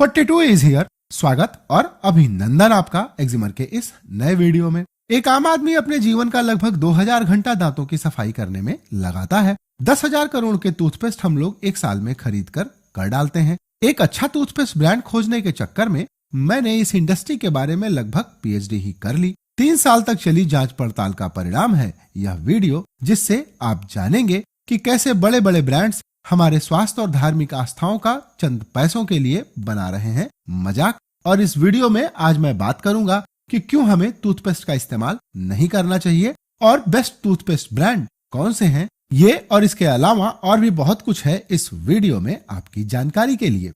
42 is here. स्वागत और अभिनंदन आपका एक्जिमर के इस नए वीडियो में। एक आम आदमी अपने जीवन का लगभग 2000 घंटा दांतों की सफाई करने में लगाता है। 10,000 करोड़ के टूथपेस्ट हम लोग एक साल में खरीद कर डालते हैं। एक अच्छा टूथपेस्ट ब्रांड खोजने के चक्कर में मैंने इस इंडस्ट्री के बारे में लगभग पीएचडी ही कर ली। 3 साल तक चली जांच पड़ताल का परिणाम है यह वीडियो, जिससे आप जानेंगे कि कैसे बड़े बड़े ब्रांड्स हमारे स्वास्थ्य और धार्मिक आस्थाओं का चंद पैसों के लिए बना रहे हैं मजाक। और इस वीडियो में आज मैं बात करूंगा कि क्यों हमें टूथपेस्ट का इस्तेमाल नहीं करना चाहिए और बेस्ट टूथपेस्ट ब्रांड कौन से हैं। ये और इसके अलावा और भी बहुत कुछ है इस वीडियो में आपकी जानकारी के लिए।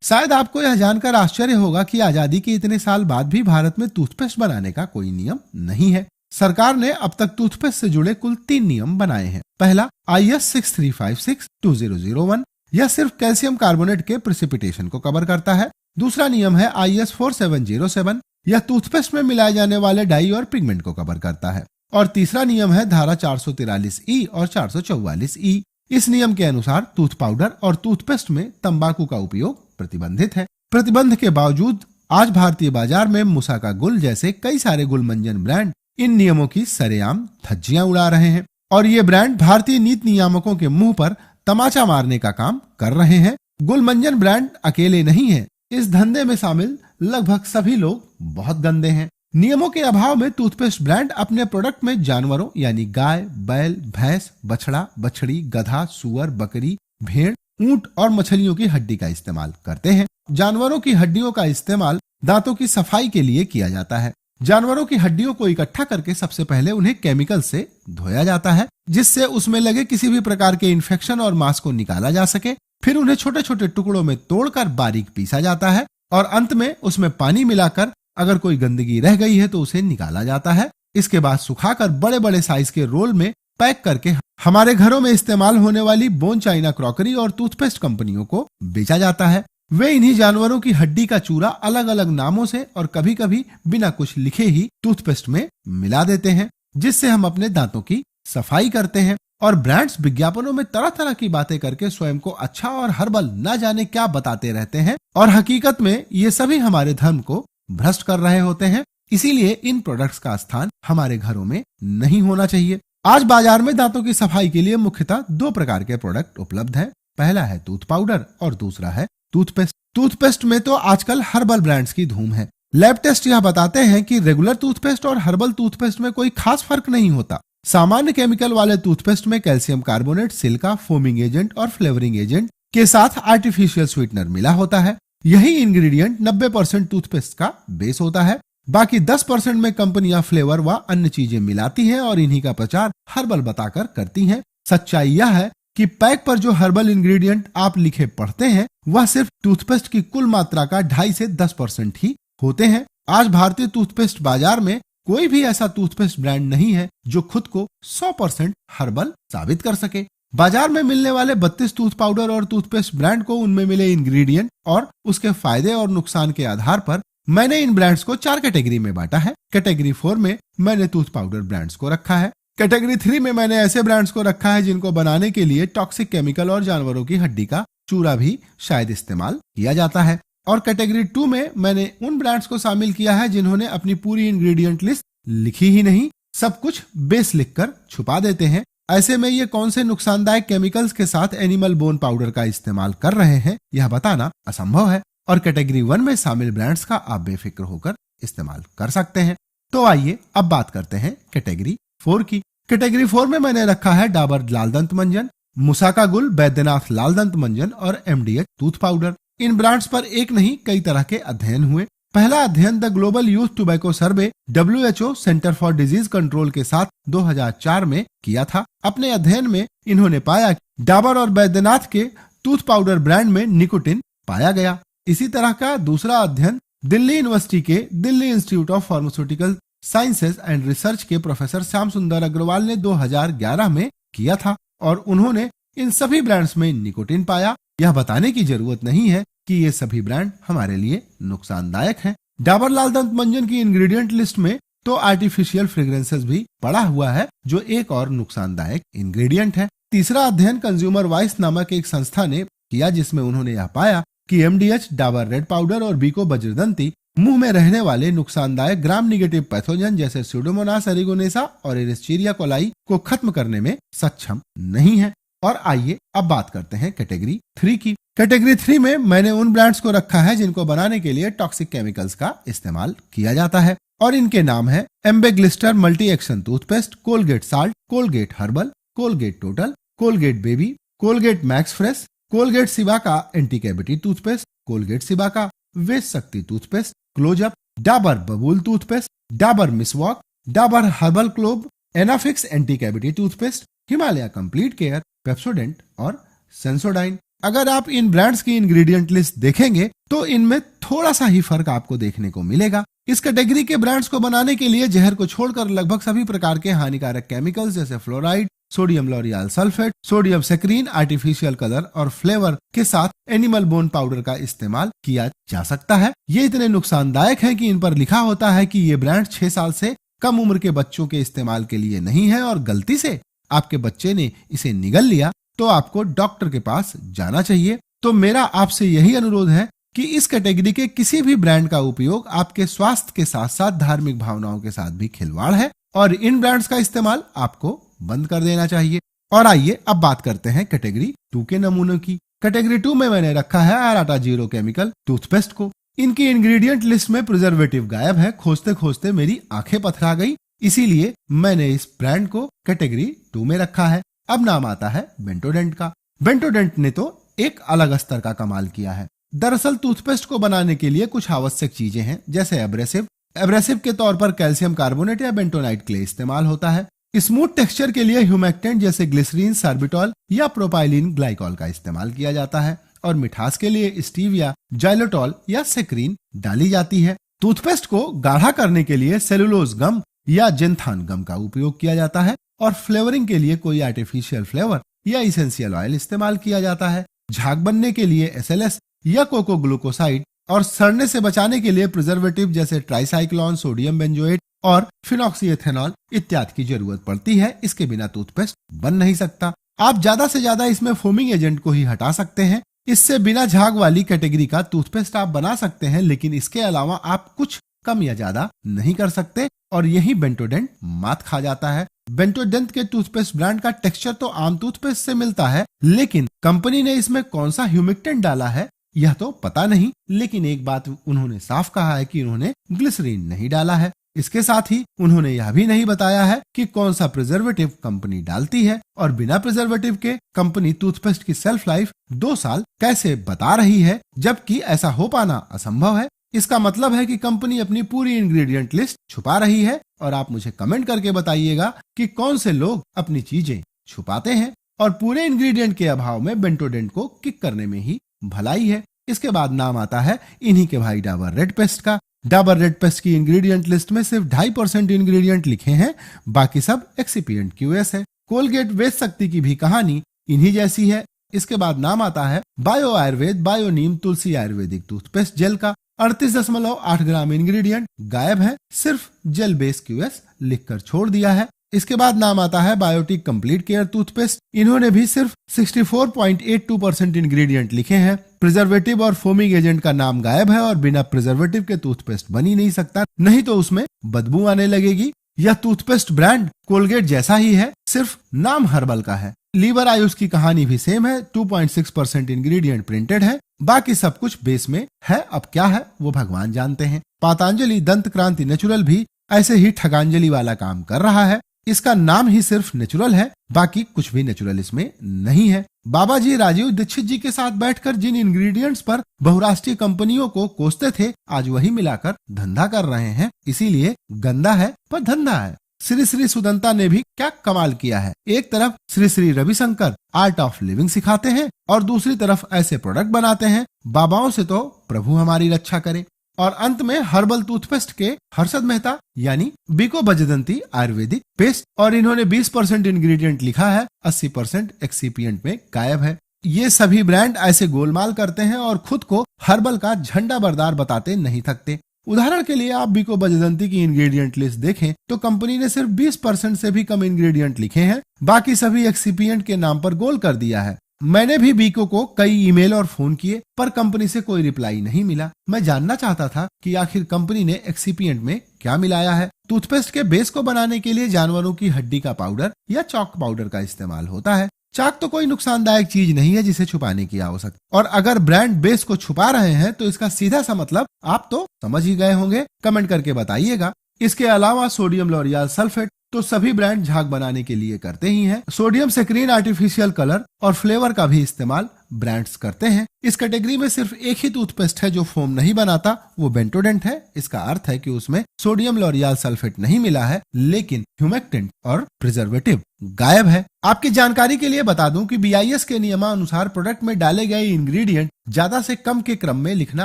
शायद आपको यह जानकर आश्चर्य होगा कि आजादी के इतने साल बाद भी भारत में टूथपेस्ट बनाने का कोई नियम नहीं है। सरकार ने अब तक टूथपेस्ट से जुड़े कुल 3 नियम बनाए हैं। पहला IS 6356-2001, यह सिर्फ कैल्शियम कार्बोनेट के प्रेसिपिटेशन को कवर करता है। दूसरा नियम है IS 4707, यह टूथपेस्ट में मिलाए जाने वाले डाई और पिगमेंट को कवर करता है। और तीसरा नियम है धारा 443E और 444E। इस नियम के अनुसार टूथ पाउडर और टूथपेस्ट में तंबाकू का उपयोग प्रतिबंधित है। प्रतिबंध के बावजूद आज भारतीय बाजार में मूसा का गुल जैसे कई सारे गुलमंजन ब्रांड इन नियमों की सरेआम धज्जियां उड़ा रहे हैं और ये ब्रांड भारतीय नीति नियामकों के मुंह पर तमाचा मारने का काम कर रहे हैं। गुलमंजन ब्रांड अकेले नहीं है, इस धंधे में शामिल लगभग सभी लोग बहुत गंदे हैं। नियमों के अभाव में टूथपेस्ट ब्रांड अपने प्रोडक्ट में जानवरों यानी गाय, बैल, भैंस, बछड़ा, बछड़ी, गधा, सुअर, बकरी, भेड़, ऊंट और मछलियों की हड्डी का इस्तेमाल करते हैं। जानवरों की हड्डियों का इस्तेमाल दांतों की सफाई के लिए किया जाता है। जानवरों की हड्डियों को इकट्ठा करके सबसे पहले उन्हें केमिकल से धोया जाता है, जिससे उसमें लगे किसी भी प्रकार के इन्फेक्शन और मांस को निकाला जा सके। फिर उन्हें छोटे छोटे टुकड़ों में तोड़कर बारीक पीसा जाता है और अंत में उसमें पानी मिलाकर अगर कोई गंदगी रह गई है तो उसे निकाला जाता है। इसके बाद सुखाकर बड़े बड़े साइज के रोल में पैक करके हमारे घरों में इस्तेमाल होने वाली बोन चाइना क्रॉकरी और टूथपेस्ट कंपनियों को बेचा जाता है। वे इन्हीं जानवरों की हड्डी का चूरा अलग अलग नामों से और कभी कभी बिना कुछ लिखे ही टूथपेस्ट में मिला देते हैं, जिससे हम अपने दांतों की सफाई करते हैं। और ब्रांड्स विज्ञापनों में तरह तरह की बातें करके स्वयं को अच्छा और हर्बल न जाने क्या बताते रहते हैं और हकीकत में ये सभी हमारे धर्म को भ्रष्ट कर रहे होते हैं। इसीलिए इन प्रोडक्ट्स का स्थान हमारे घरों में नहीं होना चाहिए। आज बाजार में दांतों की सफाई के लिए मुख्यतः 2 प्रकार के प्रोडक्ट उपलब्ध हैं। पहला है टूथ पाउडर और दूसरा है टूथपेस्ट। टूथपेस्ट में तो आजकल हर्बल ब्रांड्स की धूम है। लैब टेस्ट यह बताते हैं कि रेगुलर टूथपेस्ट और हर्बल टूथपेस्ट में कोई खास फर्क नहीं होता। सामान्य केमिकल वाले टूथपेस्ट में calcium carbonate, silica, foaming agent और फ्लेवरिंग एजेंट के साथ आर्टिफिशियल स्वीटनर मिला होता है। यही इंग्रेडिएंट 90% टूथपेस्ट का बेस होता है। बाकी 10% में कंपनियां फ्लेवर व अन्य चीजें मिलाती हैं और इन्हीं का प्रचार हर्बल बताकर करती हैं। सच्चाई यह है कि पैक पर जो हर्बल इंग्रेडिएंट आप लिखे पढ़ते हैं वह सिर्फ टूथपेस्ट की कुल मात्रा का 2.5 से 10% ही होते हैं। आज भारतीय टूथपेस्ट बाजार में कोई भी ऐसा टूथपेस्ट ब्रांड नहीं है जो खुद को 100% हर्बल साबित कर सके। बाजार में मिलने वाले 32 टूथ पाउडर और टूथपेस्ट ब्रांड को उनमें मिले इंग्रेडिएंट और उसके फायदे और नुकसान के आधार पर मैंने इन ब्रांड्स को 4 कैटेगरी में बांटा है। कैटेगरी 4 में मैंने टूथ पाउडर ब्रांड्स को रखा है। कैटेगरी 3 में मैंने ऐसे ब्रांड्स को रखा है जिनको बनाने के लिए टॉक्सिक केमिकल और जानवरों की हड्डी का चूरा भी शायद इस्तेमाल किया जाता है। और कैटेगरी 2 में मैंने उन ब्रांड्स को शामिल किया है जिन्होंने अपनी पूरी इंग्रेडिएंट लिस्ट लिखी ही नहीं, सब कुछ बेस लिखकर छुपा देते हैं। ऐसे में ये कौन से नुकसानदायक केमिकल्स के साथ एनिमल बोन पाउडर का इस्तेमाल कर रहे हैं यह बताना असंभव है। और कैटेगरी 1 में शामिल ब्रांड्स का आप बेफिक्र होकर इस्तेमाल कर सकते हैं। तो आइए अब बात करते हैं कैटेगरी 4 की। कैटेगरी 4 में मैंने रखा है डाबर लाल दंत मंजन, मूसा का गुल, बैद्यनाथ लाल दंत मंजन और MDH टूथ पाउडर। इन ब्रांड्स पर एक नहीं कई तरह के अध्ययन हुए। पहला अध्ययन the global youth tobacco survey WHO centre for disease control के साथ 2004 में किया था। अपने अध्ययन में इन्होंने पाया कि डाबर और बैद्यनाथ के टूथ पाउडर ब्रांड में निकोटिन पाया गया। इसी तरह का दूसरा अध्ययन दिल्ली यूनिवर्सिटी के Delhi institute of pharmaceutical sciences and research के प्रोफेसर श्याम सुंदर अग्रवाल ने 2011 में किया था और उन्होंने इन सभी ब्रांड्स में निकोटिन पाया। यह बताने की जरूरत नहीं है कि ये सभी ब्रांड हमारे लिए नुकसानदायक हैं। डाबर लाल दंत मंजन की इंग्रेडिएंट लिस्ट में तो आर्टिफिशियल फ्रेग्रेंसेस भी पड़ा हुआ है, जो एक और नुकसानदायक इंग्रेडिएंट है। तीसरा अध्ययन कंज्यूमर वॉइस नामक एक संस्था ने किया, जिसमें उन्होंने यह पाया कि एमडीएच, डाबर रेड पाउडर और बीको बजरदंती मुंह में रहने वाले नुकसानदायक ग्राम निगेटिव पैथोजन जैसे स्यूडोमोनास एरिगोनेसा और एरिस्टीरिया कोलाई को खत्म करने में सक्षम नहीं है। और आइए अब बात करते हैं कैटेगरी 3 की। कैटेगरी 3 में मैंने उन ब्रांड्स को रखा है जिनको बनाने के लिए टॉक्सिक केमिकल्स का इस्तेमाल किया जाता है, और इनके नाम है Amway Glister multi action toothpaste, Colgate salt, Colgate herbal, Colgate total, Colgate baby, Colgate max fresh, Colgate Cibaca anti cavity toothpaste, Colgate Cibaca Vedshakti toothpaste, Closeup, Dabur Babool toothpaste, Dabur Meswak, Dabur herbal clove, एनाफिक्स anti cavity toothpaste, Himalaya complete care, Pepsodent और Sensodyne. अगर आप इन brands की ingredient list देखेंगे तो इनमें थोड़ा सा ही फर्क आपको देखने को मिलेगा। इस कैटेगरी के ब्रांड्स को बनाने के लिए जहर को छोड़कर लगभग सभी प्रकार के हानिकारक केमिकल्स जैसे fluoride, sodium L'Oréal sulphate, sodium saccharin, artificial colour और फ्लेवर के साथ एनिमल बोन पाउडर का इस्तेमाल किया जा सकता है। ये इतने नुकसानदायक हैं कि इन पर लिखा होता है कि ये ब्रांड 6 साल से कम उम्र के बच्चों के इस्तेमाल के लिए नहीं है, और गलती से आपके बच्चे ने इसे निगल लिया तो आपको डॉक्टर के पास जाना चाहिए। तो मेरा आपसे यही अनुरोध है कि इस कैटेगरी के किसी भी ब्रांड का उपयोग आपके स्वास्थ्य के साथ साथ धार्मिक भावनाओं के साथ भी खिलवाड़ है, और इन ब्रांड्स का इस्तेमाल आपको बंद कर देना चाहिए। और आइए अब बात करते हैं कैटेगरी 2 के नमूनों की। कैटेगरी 2 में मैंने रखा है आराटा जीरो केमिकल टूथपेस्ट को। इनकी इंग्रेडिएंट लिस्ट में प्रिजर्वेटिव गायब है। खोजते खोजते मेरी आंखें पथरा गई, इसीलिए मैंने इस ब्रांड को कैटेगरी 2 में रखा है। अब नाम आता है बेंटोडेंट का। बेंटोडेंट ने तो एक अलग स्तर का कमाल किया है। दरअसल टूथपेस्ट को बनाने के लिए कुछ आवश्यक चीजें हैं, जैसे एब्रेसिव के तौर पर कैल्शियम कार्बोनेट या बेंटोनाइट क्ले इस्तेमाल होता है। स्मूथ टेक्सचर के लिए ह्यूमेक्टेंट जैसे ग्लिसरीन, सार्बिटॉल या प्रोपाइलिन ग्लाइकॉल का इस्तेमाल किया जाता है, और मिठास के लिए स्टीविया, जाइलोटॉल या सेक्रीन डाली जाती है। टूथपेस्ट को गाढ़ा करने के लिए सेलुलोज गम या जेंथान गम का उपयोग किया जाता है, और फ्लेवरिंग के लिए कोई आर्टिफिशियल फ्लेवर या इसेंशियल ऑयल इस्तेमाल किया जाता है। झाग बनने के लिए एसएलएस या कोको ग्लूकोसाइड, और सड़ने से बचाने के लिए प्रिजर्वेटिव जैसे ट्राइसाइक्लोन, सोडियम बेंजोएट और फिनॉक्सीएथेनॉल इत्यादि की जरूरत पड़ती है। इसके बिना टूथपेस्ट बन नहीं सकता। आप ज्यादा से ज्यादा इसमें फोमिंग एजेंट को ही हटा सकते हैं। इससे बिना झाग वाली कैटेगरी का टूथपेस्ट आप बना सकते हैं, लेकिन इसके अलावा आप कुछ कम या ज्यादा नहीं कर सकते, और यही बेंटोडेंट मात खा जाता है। बेंटोडेंट के टूथपेस्ट ब्रांड का टेक्सचर तो आम टूथपेस्ट से मिलता है, लेकिन कंपनी ने इसमें कौन सा ह्यूमिक्टेंट डाला है यह तो पता नहीं। लेकिन एक बात उन्होंने साफ कहा है कि उन्होंने ग्लिसरीन नहीं डाला है। इसके साथ ही उन्होंने यह भी नहीं बताया है कि कौन सा प्रिजर्वेटिव कंपनी डालती है, और बिना प्रिजर्वेटिव के कंपनी टूथपेस्ट की सेल्फ लाइफ 2 साल कैसे बता रही है, जबकि ऐसा हो पाना असंभव है। इसका मतलब है कि कंपनी अपनी पूरी इंग्रेडिएंट लिस्ट छुपा रही है, और आप मुझे कमेंट करके बताइएगा कि कौन से लोग अपनी चीजें छुपाते हैं, और पूरे इंग्रेडिएंट के अभाव में बेंटोडेंट को किक करने में ही भलाई है। इसके बाद नाम आता है इन्हीं के भाई डाबर रेड पेस्ट का। डाबर रेड पेस्ट की इंग्रेडिएंट लिस्ट में सिर्फ 2.5% इंग्रेडिएंट लिखे हैं, बाकी सब एक्सिपिएंट क्यूएस है। कोलगेट वेश शक्ति की भी कहानी इन्हीं जैसी है। इसके बाद नाम आता है बायो आयुर्वेद बायो नीम तुलसी आयुर्वेदिक टूथपेस्ट जेल का। 38.8 ग्राम इंग्रेडिएंट गायब है, सिर्फ जेल बेस क्यूएस लिखकर छोड़ दिया है। इसके बाद नाम आता है बायोटिक कंप्लीट केयर टूथपेस्ट। इन्होंने भी सिर्फ 64.82% इंग्रेडिएंट लिखे हैं। प्रिजर्वेटिव और फोमिंग एजेंट का नाम गायब है, और बिना प्रिजर्वेटिव के टूथपेस्ट बन ही नहीं सकता, नहीं तो उसमें बदबू आने लगेगी। यह टूथपेस्ट ब्रांड कोलगेट जैसा ही है, सिर्फ नाम हर्बल का है। लीवर आयुष की कहानी भी सेम है। 2.6% इंग्रेडिएंट प्रिंटेड है, बाकी सब कुछ बेस में है। अब क्या है वो भगवान जानते हैं। पतंजलि दंत क्रांति नेचुरल भी ऐसे ही ठगांजलि वाला काम कर रहा है। इसका नाम ही सिर्फ नेचुरल है, बाकी कुछ भी नेचुरल इसमें नहीं है। बाबा जी राजीव दीक्षित जी के साथ बैठकर जिन इंग्रेडिएंट्स पर बहुराष्ट्रीय कंपनियों को कोसते थे, आज वही मिलाकर धंधा कर रहे हैं। इसीलिए गंदा है पर धंधा है। श्री श्री सुदंता ने भी क्या कमाल किया है। एक तरफ Shri Shri Ravishankar art of living सिखाते हैं, और दूसरी तरफ ऐसे प्रोडक्ट बनाते हैं, बाबाओं से तो प्रभु हमारी रक्षा करे। और अंत में हर्बल टूथपेस्ट के हर्षद मेहता यानी बीको बजदंती आयुर्वेदिक पेस्ट, और इन्होंने 20% इंग्रेडिएंट लिखा है, 80% एक्सिपिएंट में गायब है। ये सभी ब्रांड ऐसे गोलमाल करते हैं और खुद को हर्बल का झंडा बरदार बताते नहीं थकते। उदाहरण के लिए आप बीको बजदंती की इंग्रेडिएंट लिस्ट देखें तो कंपनी ने सिर्फ 20% से भी कम इंग्रेडिएंट लिखे हैं, बाकी सभी एक्सिपिएंट के नाम पर गोल कर दिया है। मैंने भी बीको को कई ईमेल और फोन किए पर कंपनी से कोई रिप्लाई नहीं मिला। मैं जानना चाहता था कि आखिर कंपनी ने एक्सिपिएंट में क्या मिलाया है। टूथपेस्ट के बेस को बनाने के लिए जानवरों की हड्डी का पाउडर या चॉक पाउडर का इस्तेमाल होता है। चाक तो कोई नुकसानदायक चीज नहीं है जिसे छुपाने की आवश्यकता, और अगर ब्रांड बेस को छुपा रहे हैं तो इसका सीधा सा मतलब आप तो समझ ही गए होंगे। कमेंट करके बताइएगा। इसके अलावा सोडियम लॉरियल सल्फेट तो सभी ब्रांड झाग बनाने के लिए करते ही हैं। सोडियम सेक्रीन आर्टिफिशियल कलर और फ्लेवर का भी इस्तेमाल ब्रांड्स करते हैं। इस कैटेगरी में सिर्फ एक ही टूथपेस्ट है जो फोम नहीं बनाता, वो बेंटोडेंट है। इसका अर्थ है कि उसमें सोडियम लॉरियल सल्फेट नहीं मिला है, लेकिन ह्यूमेक्टेंट और प्रिजर्वेटिव गायब है। आपकी जानकारी के लिए बता दूं कि BIS के नियमानुसार प्रोडक्ट में डाले गए इंग्रेडिएंट ज्यादा से कम के क्रम में लिखना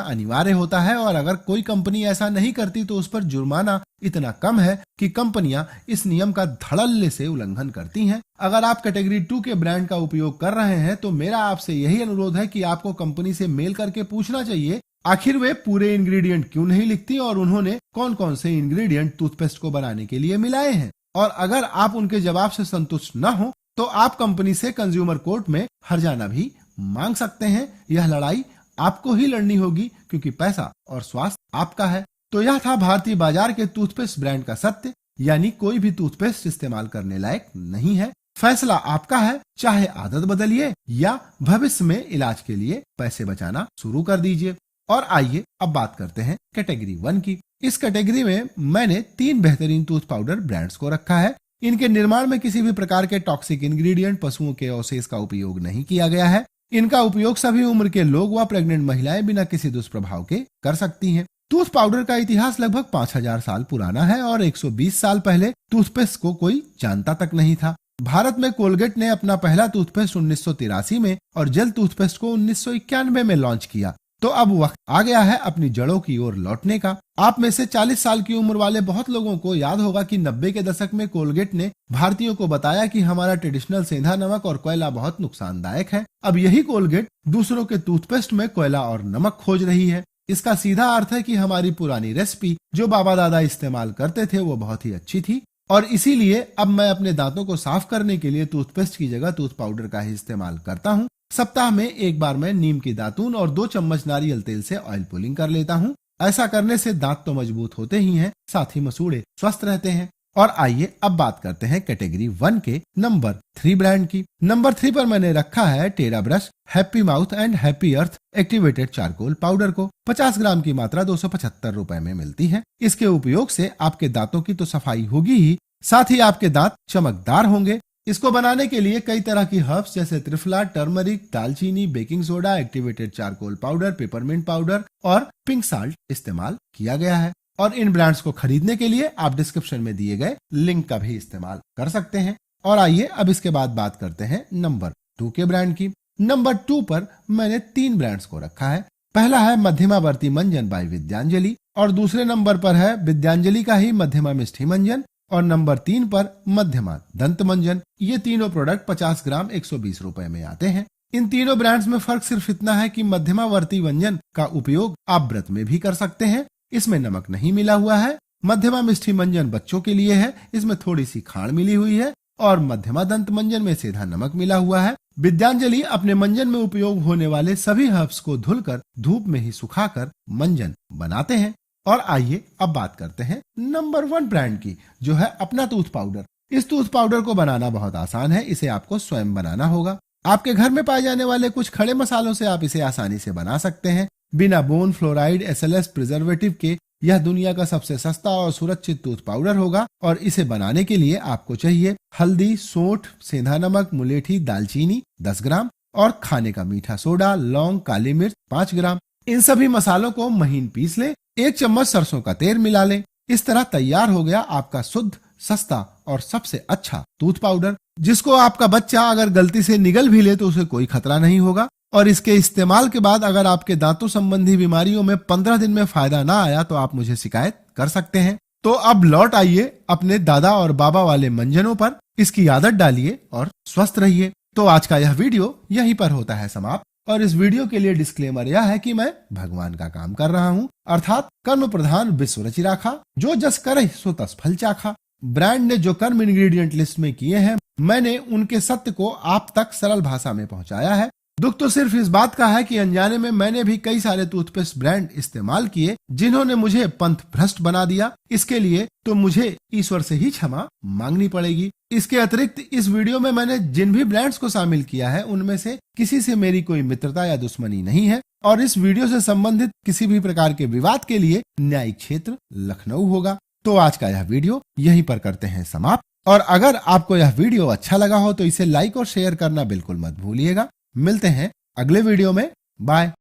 अनिवार्य होता है, और अगर कोई कंपनी ऐसा नहीं करती तो उस पर जुर्माना इतना कम है कि कंपनियां इस नियम का धड़ल्ले से उल्लंघन करती हैं। अगर आप कैटेगरी 2 के ब्रांड का उपयोग कर रहे हैं तो मेरा आपसे यही अनुरोध है कि आपको कंपनी से मेल करके पूछना चाहिए आखिर वे पूरे इंग्रेडिएंट क्यों नहीं लिखती और उन्होंने कौन कौन से इंग्रेडिएंट टूथपेस्ट को बनाने के लिए मिलाए हैं। और अगर आप उनके जवाब से संतुष्ट न हो तो आप कंपनी से कंज्यूमर कोर्ट में हर्जाना भी मांग सकते हैं। यह लड़ाई आपको ही लड़नी होगी क्योंकि पैसा और स्वास्थ्य आपका है। तो यह था भारतीय बाजार के टूथपेस्ट ब्रांड का सत्य, यानी कोई भी टूथपेस्ट इस्तेमाल करने लायक नहीं है। फैसला आपका है, चाहे आदत बदलिए या भविष्य में इलाज के लिए पैसे बचाना शुरू कर दीजिए। और आइए अब बात करते हैं कैटेगरी 1 की। इस कैटेगरी में मैंने 3 बेहतरीन टूथ पाउडर ब्रांड्स को रखा है। इनके निर्माण में किसी भी प्रकार के टॉक्सिक इंग्रेडिएंट, पशुओं के अवशेष का उपयोग नहीं किया गया है। इनका उपयोग सभी उम्र के लोग व प्रेग्नेंट महिलाएं बिना किसी दुष्प्रभाव के कर सकती हैं। टूथ पाउडर का इतिहास लगभग 5000 साल पुराना है और 120 साल पहले टूथपेस्ट को कोई जानता तक नहीं था। भारत में कोलगेट ने अपना पहला टूथपेस्ट 1983 में और जेल टूथपेस्ट को 1991 में लॉन्च किया। तो अब वक्त आ गया है अपनी जड़ों की ओर लौटने का। आप में से 40 साल की उम्र वाले बहुत लोगों को याद होगा कि 90 के दशक में कोलगेट ने भारतीयों को बताया कि हमारा ट्रेडिशनल सेंधा नमक और कोयला बहुत नुकसानदायक है। अब यही कोलगेट दूसरों के टूथपेस्ट में कोयला और नमक खोज रही है। इसका सीधा अर्थ है कि हमारी पुरानी रेसिपी जो बाबा दादा इस्तेमाल करते थे वो बहुत ही अच्छी थी, और इसीलिए अब मैं अपने दांतों को साफ करने के लिए टूथपेस्ट की जगह टूथ पाउडर का ही इस्तेमाल करता हूँ। सप्ताह में एक बार मैं नीम की दातून और 2 चम्मच नारियल तेल से ऑयल पुलिंग कर लेता हूँ। ऐसा करने से दांत तो मजबूत होते ही हैं, साथ ही मसूड़े स्वस्थ रहते हैं। और आइए अब बात करते हैं कैटेगरी 1 के नंबर 3 ब्रांड की। नंबर 3 पर मैंने रखा है Terra brush happy mouth and happy earth activated charcoal powder को। 50 ग्राम की मात्रा 275 रुपए में मिलती है। इसके उपयोग से आपके दांतों की तो सफाई होगी ही, साथ ही आपके दांत चमकदार होंगे। इसको बनाने के लिए कई तरह की हर्ब्स जैसे त्रिफला, टर्मरिक, दालचीनी, baking soda, activated charcoal powder, peppermint powder और पिंक साल्ट इस्तेमाल किया गया है। और इन ब्रांड्स को खरीदने के लिए आप डिस्क्रिप्शन में दिए गए लिंक का भी इस्तेमाल कर सकते हैं। और आइए अब इसके बाद बात करते हैं नंबर 2 के ब्रांड की। नंबर 2 पर मैंने 3 ब्रांड्स को रखा है। पहला है मध्यमावर्ती मंजन बाय विद्यांजलि, और दूसरे नंबर पर है विद्यांजलि का ही मध्यमा मिष्ठी मंजन, और नंबर 3 पर मध्यमा दंत मंजन। ये तीनों प्रोडक्ट 50 ग्राम 120 रुपए में आते हैं। इन तीनों ब्रांड्स में फर्क सिर्फ इतना है कि मध्यमावर्ती व्यंजन का उपयोग आप व्रत में भी कर सकते हैं, इसमें नमक नहीं मिला हुआ है। मध्यमा मिष्ठी मंजन बच्चों के लिए है, इसमें थोड़ी सी खांड मिली हुई है, और मध्यमा दंत मंजन में सीधा नमक मिला हुआ है। विद्यांजलि अपने मंजन में उपयोग होने वाले सभी हर्ब्स को धुलकर धूप में ही सुखाकर मंजन बनाते हैं। और आइए अब बात करते हैं नंबर 1 ब्रांड की, जो है अपना टूथ पाउडर। इस टूथ पाउडर को बनाना बहुत आसान है, इसे आपको स्वयं बनाना होगा। आपके घर में पाए जाने वाले कुछ खड़े मसालों से आप इसे आसानी से बना सकते हैं। बिना बोन, फ्लोराइड, SLS प्रिजर्वेटिव के यह दुनिया का सबसे सस्ता और सुरक्षित टूथ पाउडर होगा। और इसे बनाने के लिए आपको चाहिए हल्दी, सोंठ, सेंधा नमक, मुलेठी, दालचीनी 10 ग्राम और खाने का मीठा सोडा, लौंग, काली मिर्च 5 ग्राम। इन सभी मसालों को महीन पीस ले, 1 चम्मच सरसों का तेल मिला लें। इस तरह तैयार हो गया आपका शुद्ध, सस्ता और सबसे अच्छा टूथ पाउडर, जिसको आपका बच्चा अगर गलती से निगल भी ले तो उसे कोई खतरा नहीं होगा। और इसके इस्तेमाल के बाद अगर आपके दांतों संबंधी बीमारियों में 15 दिन में फायदा ना आया तो आप मुझे शिकायत कर सकते हैं। तो अब लौट आइए अपने दादा और बाबा वाले मंजनों पर, इसकी आदत डालिए और स्वस्थ रहिए। तो आज का यह वीडियो यहीं पर होता है समाप्त। और इस वीडियो के लिए डिस्क्लेमर यह है कि मैं भगवान का काम कर रहा हूँ, अर्थात कर्म प्रधान विश्व रचि राखा, जो जस करे सो तस फल चाखा। ब्रांड ने जो कर्म इंग्रेडिएंट लिस्ट में किए हैं, मैंने उनके सत्य को आप तक सरल भाषा में पहुंचाया है। दुख तो सिर्फ इस बात का है कि अनजाने में मैंने भी कई सारे टूथपेस्ट ब्रांड इस्तेमाल किए जिन्होंने मुझे पंथ भ्रष्ट बना दिया। इसके लिए तो मुझे ईश्वर से ही क्षमा मांगनी पड़ेगी। इसके अतिरिक्त इस वीडियो में मैंने जिन भी ब्रांड्स को शामिल किया है उनमें से किसी से मेरी कोई मित्रता या दुश्मनी नहीं है और इस वीडियो से संबंधित किसी भी प्रकार के विवाद के लिए न्यायिक क्षेत्र लखनऊ होगा। तो आज का यह वीडियो यहीं पर करते हैं समाप्त, और अगर आपको यह वीडियो अच्छा लगा हो तो इसे लाइक और शेयर करना बिल्कुल मत भूलिएगा। मिलते हैं अगले वीडियो में। बाय।